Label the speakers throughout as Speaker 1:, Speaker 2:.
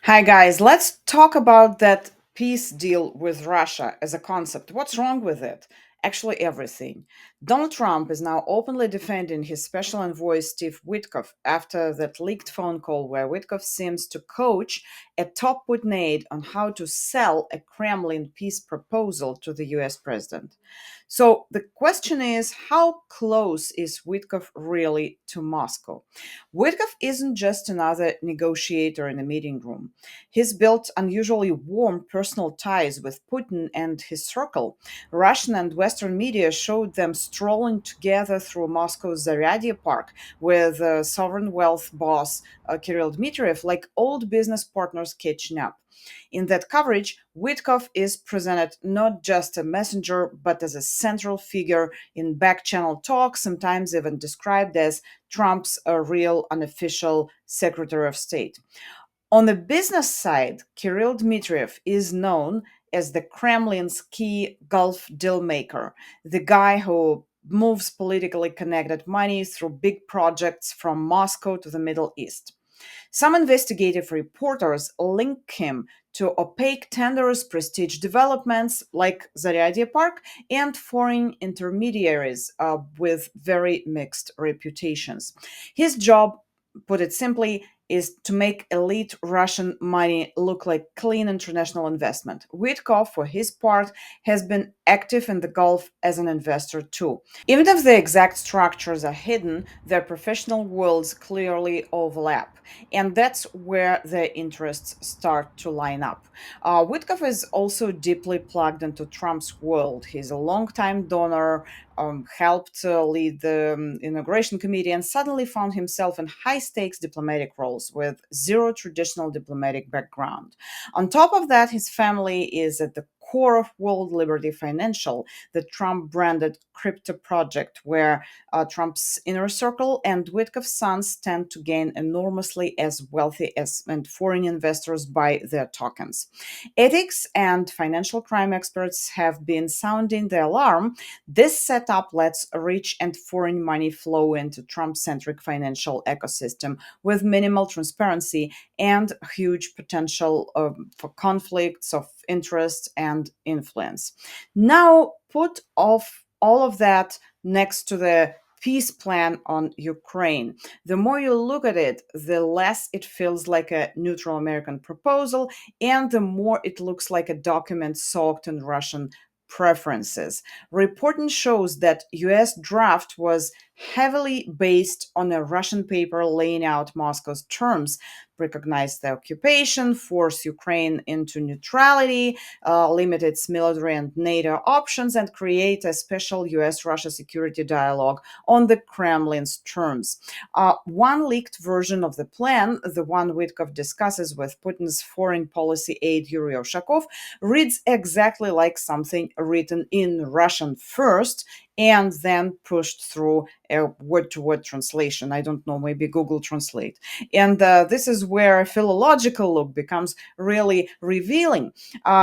Speaker 1: Hi, guys. Let's talk about that peace deal with Russia as a concept. What's wrong with it? Actually, everything. Donald Trump is now openly defending his special envoy, Steve Witkoff, after that leaked phone call where Witkoff seems to coach a top Putin aide on how to sell a Kremlin peace proposal to the US president. So the question is, how close is Witkoff really to Moscow? Witkoff isn't just another negotiator in a meeting room. He's built unusually warm personal ties with Putin and his circle. Russian and Western media showed them strolling together through Moscow's Zaryadia Park with sovereign wealth boss Kirill Dmitriev like old business partners catching up. In that coverage, Witkoff is presented not just a messenger, but as a central figure in back-channel talk, sometimes even described as Trump's real unofficial Secretary of State. On the business side, Kirill Dmitriev is known as the Kremlin's key Gulf deal maker, the guy who moves politically connected money through big projects from Moscow to the Middle East. Some investigative reporters link him to opaque tenders, prestige developments like Zaryadia Park, and foreign intermediaries with very mixed reputations. His job, put it simply, is to make elite Russian money look like clean international investment. Witkoff, for his part, has been active in the Gulf as an investor too. Even if the exact structures are hidden, their professional worlds clearly overlap. And that's where their interests start to line up. Witkoff is also deeply plugged into Trump's world. He's a longtime donor, helped lead the inauguration committee, and suddenly found himself in high stakes diplomatic roles with zero traditional diplomatic background. On top of that, his family is at the core of World Liberty Financial, the Trump branded crypto project, where Trump's inner circle and Witkoff's sons tend to gain enormously as wealthy as and foreign investors buy their tokens. Ethics and financial crime experts have been sounding the alarm. This setup lets rich and foreign money flow into Trump centric financial ecosystem with minimal transparency and huge potential for conflicts of interest and influence. Now, put off all of that next to the peace plan on Ukraine. The more you look at it, the less it feels like a neutral American proposal, and the more it looks like a document soaked in Russian preferences. Reporting shows that US draft was heavily based on a Russian paper laying out Moscow's terms, recognize the occupation, force Ukraine into neutrality, limit its military and NATO options, and create a special US Russia security dialogue on the Kremlin's terms. One leaked version of the plan, the one Witkoff discusses with Putin's foreign policy aide Yuri Ushakov, reads exactly like something written in Russian first and then pushed through a word-to-word translation. I don't know, maybe Google Translate. And this is where a philological look becomes really revealing.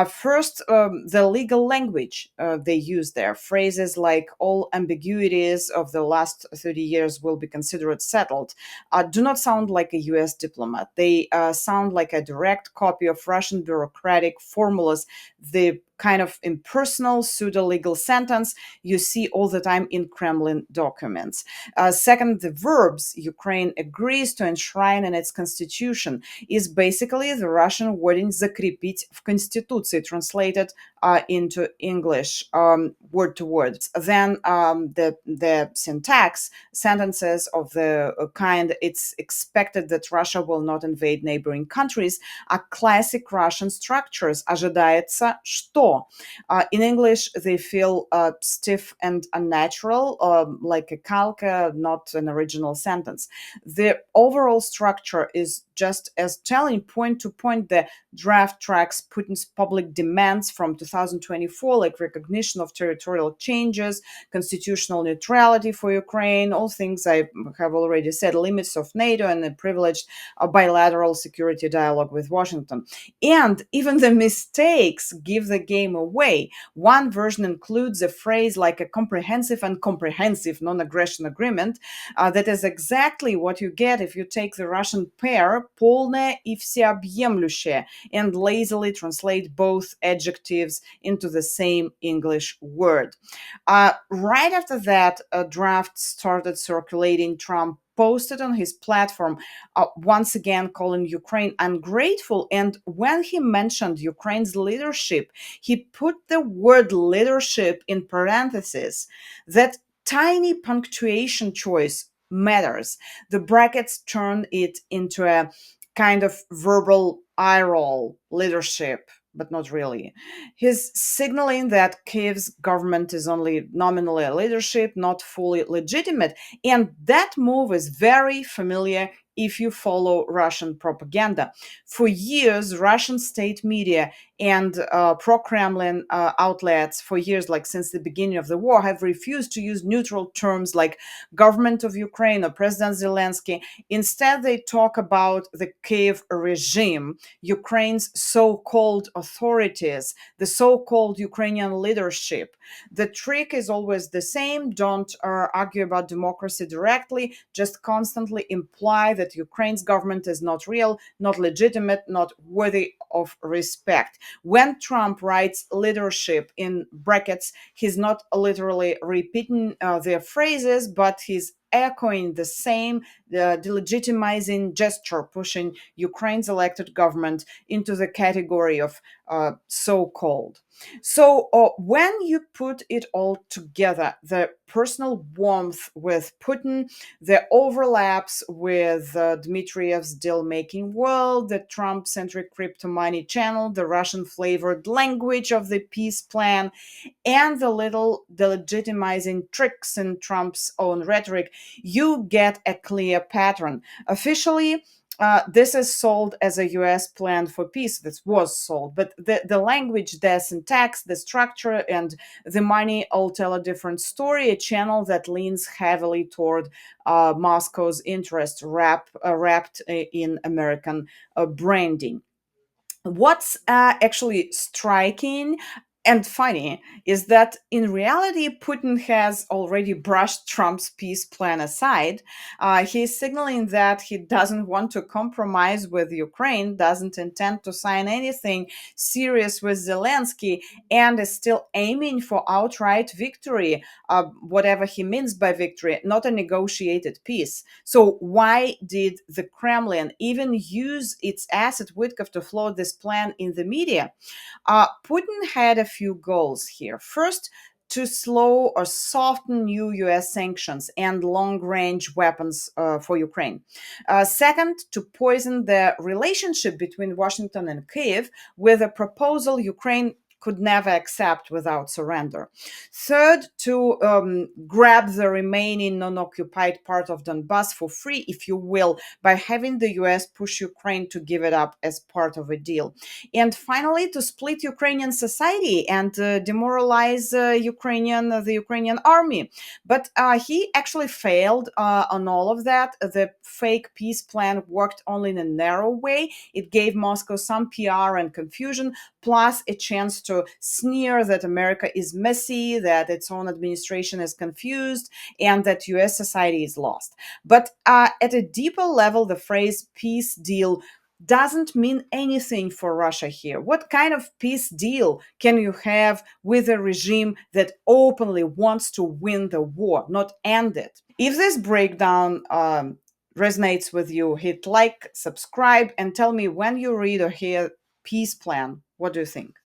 Speaker 1: First, the legal language they use there. Phrases like all ambiguities of the last 30 years will be considered settled do not sound like a US diplomat. They sound like a direct copy of Russian bureaucratic formulas, the kind of impersonal pseudo-legal sentence you see all the time in Kremlin documents. Second, the verbs Ukraine agrees to enshrine in its constitution is basically the Russian wording «закрепить в Конституции», translated into English word to word. Then the syntax, sentences of the kind it's expected that Russia will not invade neighboring countries are classic Russian structures. Ожидается, что. In English, they feel stiff and unnatural, like a calca, not an original sentence. The overall structure is just as telling point to point. The draft tracks Putin's public demands from 2024, like recognition of territorial changes, constitutional neutrality for Ukraine, all things I have already said, limits of NATO, and a privileged bilateral security dialogue with Washington. And even the mistakes give the game away. One version includes a phrase like a comprehensive and comprehensive non-aggression agreement. That is exactly what you get if you take the Russian pair полное и всеобъемлющее and lazily translate both adjectives into the same English word. Right after that, a draft started circulating. Trump posted on his platform, once again calling Ukraine ungrateful. And when he mentioned Ukraine's leadership, he put the word leadership in parentheses. That tiny punctuation choice matters. The brackets turn it into a kind of verbal eye roll, leadership, but not really. He's signaling that Kiev's government is only nominally a leadership, not fully legitimate. And that move is very familiar if you follow Russian propaganda. For years, Russian state media and pro Kremlin outlets, for years, like since the beginning of the war, have refused to use neutral terms like government of Ukraine or President Zelensky. Instead, they talk about the Kiev regime, Ukraine's so called authorities, the so called Ukrainian leadership. The trick is always the same. Don't argue about democracy directly, just constantly imply that Ukraine's government is not real, not legitimate, not worthy of respect. When Trump writes leadership in brackets, he's not literally repeating their phrases, but he's echoing the same delegitimizing gesture, pushing Ukraine's elected government into the category of so called. So, when you put it all together, the personal warmth with Putin, the overlaps with Dmitriev's deal making world, the Trump centric crypto money channel, the Russian flavored language of the peace plan, and the little delegitimizing tricks in Trump's own rhetoric, you get a clear pattern. Officially, this is sold as a US plan for peace. This was sold, but the language, the syntax, the structure, and the money all tell a different story. A channel that leans heavily toward Moscow's interest, wrapped in American branding. What's actually striking and funny is that in reality, Putin has already brushed Trump's peace plan aside. He's signaling that he doesn't want to compromise with Ukraine, doesn't intend to sign anything serious with Zelensky, and is still aiming for outright victory, whatever he means by victory, not a negotiated peace. So, why did the Kremlin even use its asset Witkoff to float this plan in the media? Putin had a few goals here. First, to slow or soften new US sanctions and long range weapons for Ukraine. Second, to poison the relationship between Washington and Kiev with a proposal Ukraine could never accept without surrender. Third, to grab the remaining non occupied part of Donbass for free, if you will, by having the US push Ukraine to give it up as part of a deal. And finally, to split Ukrainian society and demoralize the Ukrainian army. But he actually failed on all of that. The fake peace plan worked only in a narrow way. It gave Moscow some PR and confusion, plus a chance to sneer that America is messy, that its own administration is confused, and that US society is lost. But at a deeper level, the phrase peace deal doesn't mean anything for Russia here. What kind of peace deal can you have with a regime that openly wants to win the war, not end it? If this breakdown resonates with you, hit like, subscribe, and tell me when you read or hear peace plan, what do you think?